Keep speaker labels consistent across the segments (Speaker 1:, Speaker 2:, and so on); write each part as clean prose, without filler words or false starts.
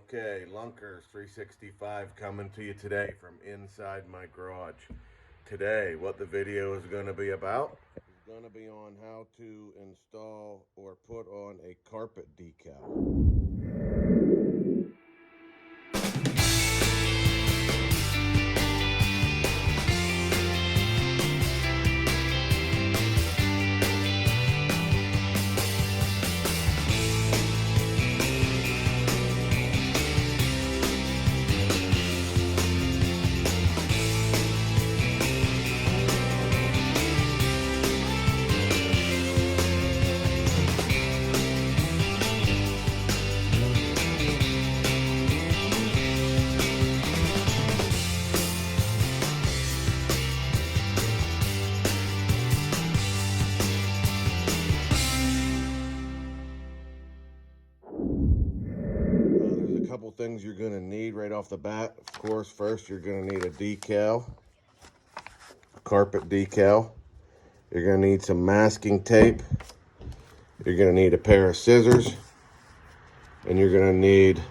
Speaker 1: Okay, Lunkers365 coming to you today from inside my garage. Today, what the video is going to be about is going to be on how to install or put on a carpet decal. There's a couple things you're going to need right off the bat. Of course, first you're going to need a decal, a carpet decal. You're going to need some masking tape. You're going to need a pair of scissors. And you're going to need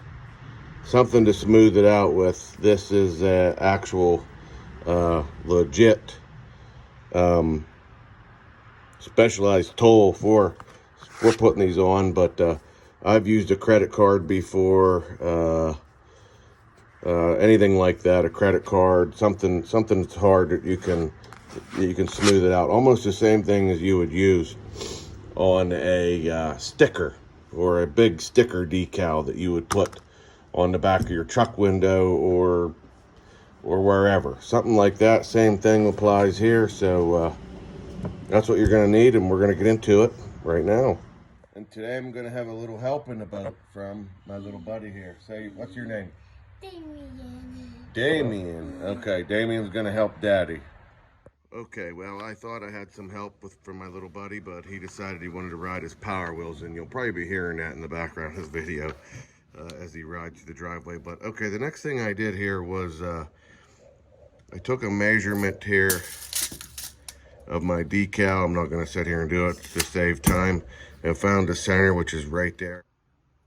Speaker 1: something to smooth it out with. This is an actual legit specialized tool for putting these on, but I've used a credit card before. Anything like that, a credit card, something that's hard that you can smooth it out. Almost the same thing as you would use on a sticker or a big sticker decal that you would put on the back of your truck window or wherever. Something like that. Same thing applies here. So that's what you're going to need, and we're going to get into it right now. And today I'm going to have a little help in the boat from my little buddy here. Say, what's your name? Damien. Okay, Damien's gonna help Daddy. Okay, well, I thought I had some help from my little buddy, but he decided he wanted to ride his Power Wheels, and you'll probably be hearing that in the background of this video as he rides the driveway. But okay, the next thing I did here was I took a measurement here of my decal. I'm not gonna sit here and do it to save time, and found the center, which is right there.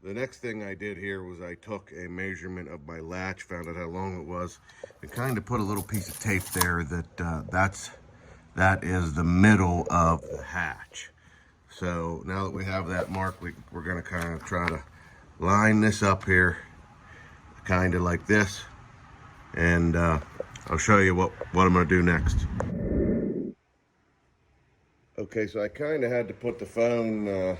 Speaker 1: The next thing I did here was I took a measurement of my latch, found out how long it was, and kind of put a little piece of tape there that is the middle of the hatch. So now that we have that marked, we're going to kind of try to line this up here, kind of like this, and I'll show you what I'm going to do next. Okay, so I kind of had to put the phone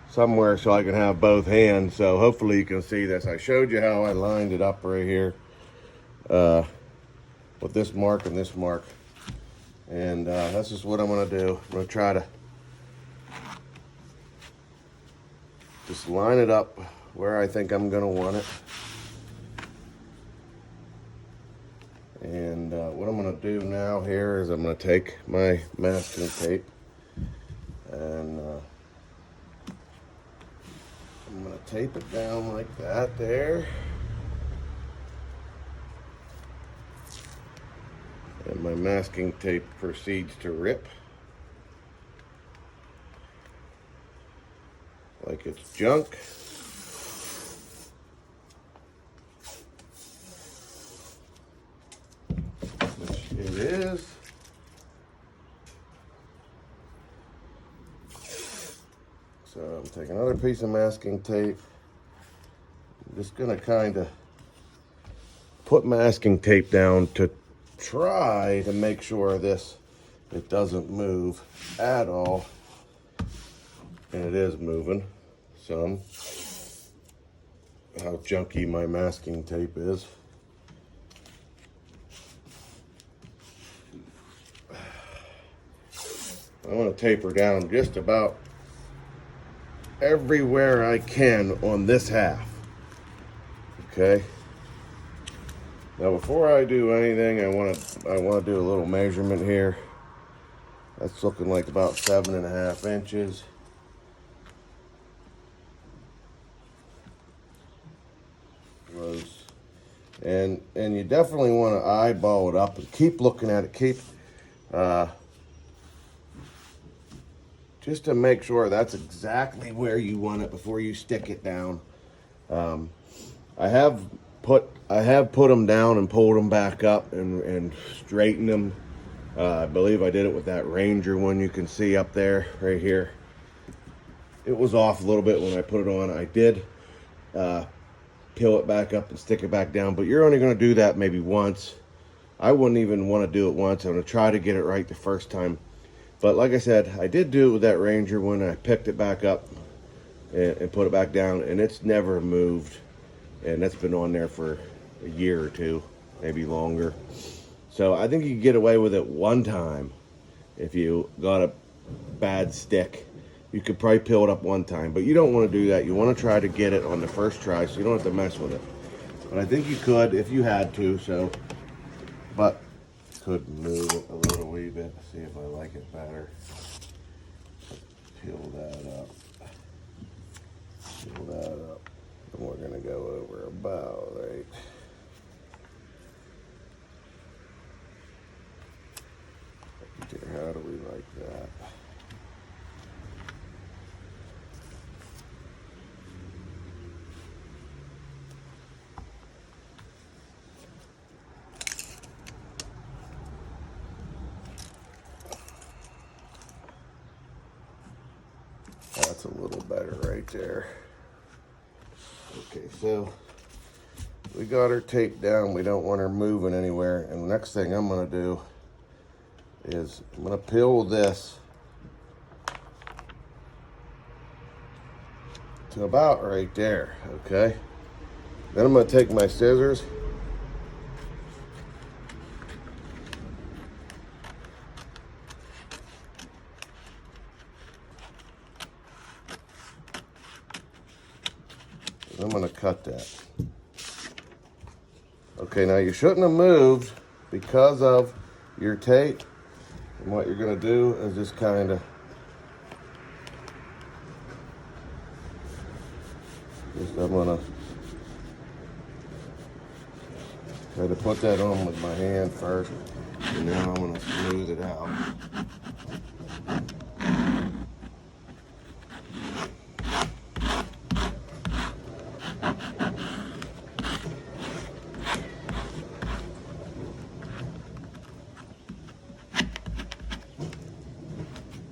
Speaker 1: somewhere so I can have both hands, so hopefully you can see this. I showed you how I lined it up right here with this mark and this mark, and that's just what I'm going to do. I'm going to try to just line it up where I think I'm going to want it, and what I'm going to do now here is I'm going to take my masking tape and I'm going to tape it down like that there. And my masking tape proceeds to rip like it's junk. Which it is. So I'm taking another piece of masking tape. I'm just gonna kind of put masking tape down to try to make sure it doesn't move at all. And it is moving some. How junky my masking tape is. I want to taper down just about everywhere I can on this half. Okay. Now before I do anything, I want to do a little measurement here. That's looking like about 7.5 inches. And you definitely want to eyeball it up and keep looking at it. Keep just to make sure that's exactly where you want it before you stick it down. I have put them down and pulled them back up and straightened them. I believe I did it with that Ranger one you can see up there, right here. It was off a little bit when I put it on. I did peel it back up and stick it back down, but you're only going to do that maybe once. I wouldn't even want to do it once. I'm going to try to get it right the first time. But like I said, I did do it with that Ranger when I picked it back up and put it back down, and it's never moved. And that's been on there for a year or two, maybe longer. So I think you can get away with it one time. If you got a bad stick, you could probably peel it up one time, but you don't want to do that. You want to try to get it on the first try so you don't have to mess with it. But I think you could if you had to, so, but could move it a little wee bit, see if I like it better. Peel that up. Peel that up. And we're gonna go over about right. How do we like that? That's a little better right there. Okay, so we got her taped down. We don't want her moving anywhere. And the next thing I'm gonna do is I'm gonna peel this to about right there, okay? Then I'm gonna take my scissors and I'm gonna cut that. Okay, now you shouldn't have moved because of your tape. And what you're gonna do is just kind of I'm gonna try to put that on with my hand first, and now I'm gonna smooth it out.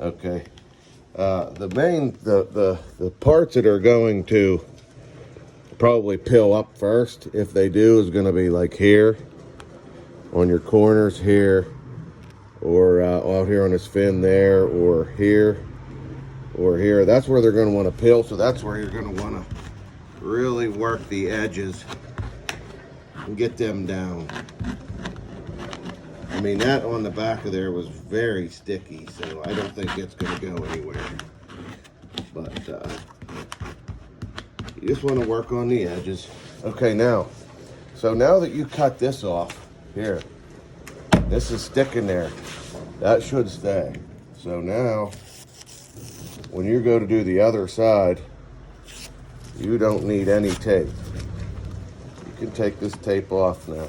Speaker 1: Okay, the parts that are going to probably peel up first, if they do, is going to be like here on your corners here, or out here on this fin there, or here, or here. That's where they're going to want to peel, so that's where you're going to want to really work the edges and get them down. I mean, that on the back of there was very sticky, so I don't think it's going to go anywhere. But you just want to work on the edges. Okay, now that you cut this off, here, this is sticking there. That should stay. So now, when you go to do the other side, you don't need any tape. You can take this tape off now.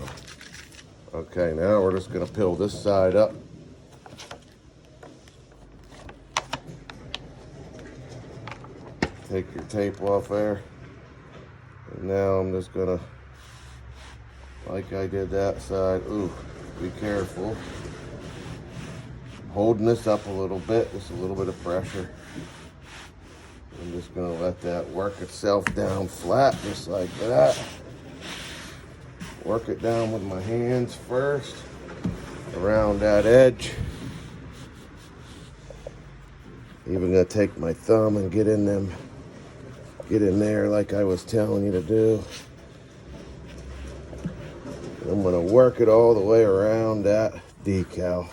Speaker 1: Okay, now we're just going to peel this side up. Take your tape off there. And now I'm just going to, like I did that side, ooh, be careful. Holding this up a little bit, just a little bit of pressure. I'm just going to let that work itself down flat, just like that. Work it down with my hands first, around that edge. Even gonna take my thumb and get in there like I was telling you to do. I'm gonna work it all the way around that decal.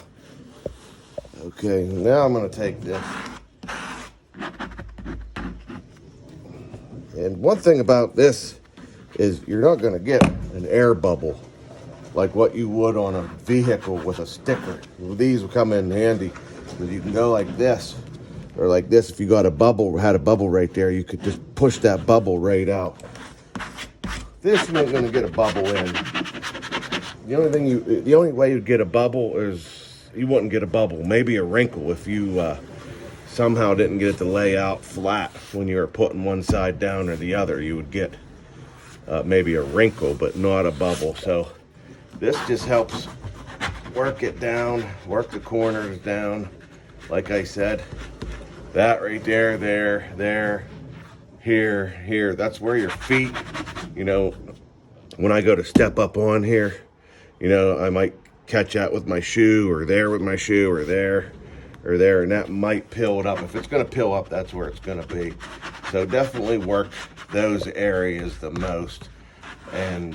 Speaker 1: Okay, now I'm gonna take this. And one thing about this is you're not going to get an air bubble like what you would on a vehicle with a sticker. These will come in handy because you can go like this or like this. If you got had a bubble right there, you could just push that bubble right out. This you ain't going to get a bubble in. The only way you'd get a bubble is you wouldn't get a bubble. Maybe a wrinkle if you somehow didn't get it to lay out flat when you were putting one side down or the other. You would get maybe a wrinkle, but not a bubble. So this just helps work it down, work the corners down. Like I said, that right there, there, here, that's where your feet, you know, when I go to step up on here, you know, I might catch that with my shoe, or there with my shoe, or there, and that might pill it up. If it's gonna pill up, that's where it's gonna be. So definitely work those areas the most. And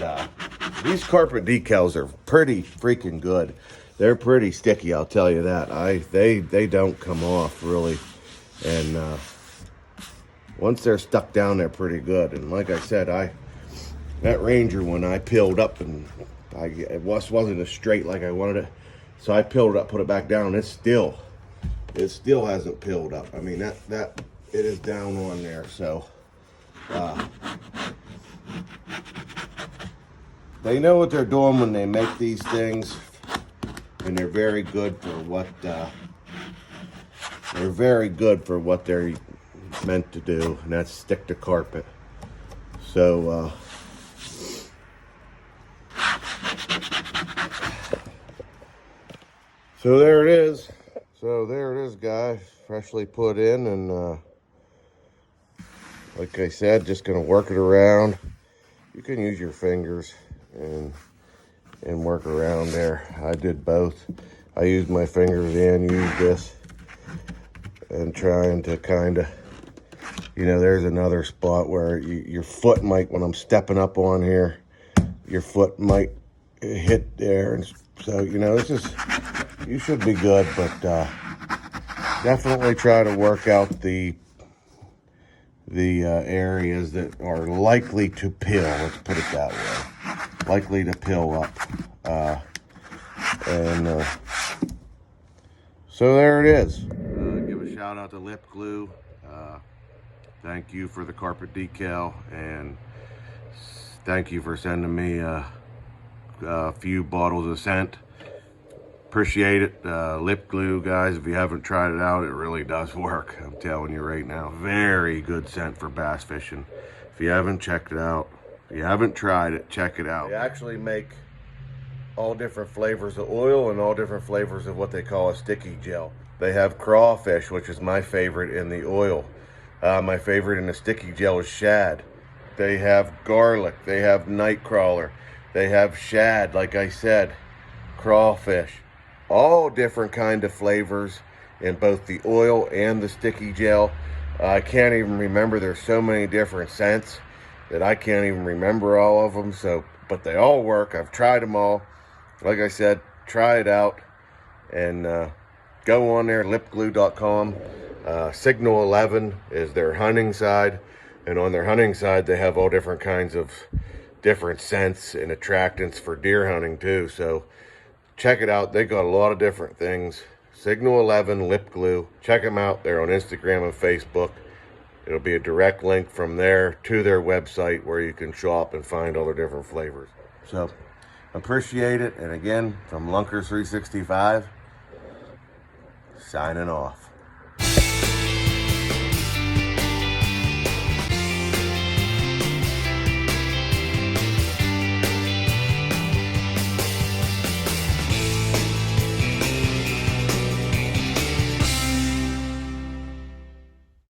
Speaker 1: these carpet decals are pretty freaking good. They're pretty sticky, I'll tell you that. They don't come off really, and once they're stuck down, they're pretty good. And like I said, that Ranger one I peeled up, and it wasn't as straight like I wanted it, so I peeled it up, put it back down. It still hasn't peeled up. I mean, it is down on there. So they know what they're doing when they make these things, and they're very good for what they're meant to do, and that's stick to carpet. So so there it is. Guys, freshly put in, and like I said, just gonna work it around. You can use your fingers and work around there. I did both. I used my fingers and used this, and trying to kind of, you know, there's another spot where your foot might, when I'm stepping up on here, your foot might hit there, and so, you know, you should be good, but definitely try to work out the areas that are likely to pill. Let's put it that way. Likely to pill up. So there it is. Give a shout out to Lip Glue. Thank you for the carpet decal, and thank you for sending me a few bottles of scent. Appreciate it. Lip glue, guys, if you haven't tried it out, it really does work. I'm telling you right now. Very good scent for bass fishing. If you haven't checked it out, if you haven't tried it, check it out. They actually make all different flavors of oil and all different flavors of what they call a sticky gel. They have crawfish, which is my favorite in the oil. My favorite in the sticky gel is shad. They have garlic. They have nightcrawler. They have shad, like I said, crawfish. All different kind of flavors in both the oil and the sticky gel. I can't even remember. There's so many different scents that I can't even remember all of them. So, but they all work. I've tried them all. Like I said, try it out, and go on there, lipglue.com. Signal 11 is their hunting side, and on their hunting side they have all different kinds of different scents and attractants for deer hunting too. So check it out. They got a lot of different things. Signal 11 Lip Glue. Check them out. They're on Instagram and Facebook. It'll be a direct link from there to their website where you can shop and find all their different flavors. So appreciate it. And again, from Lunkers365, signing off.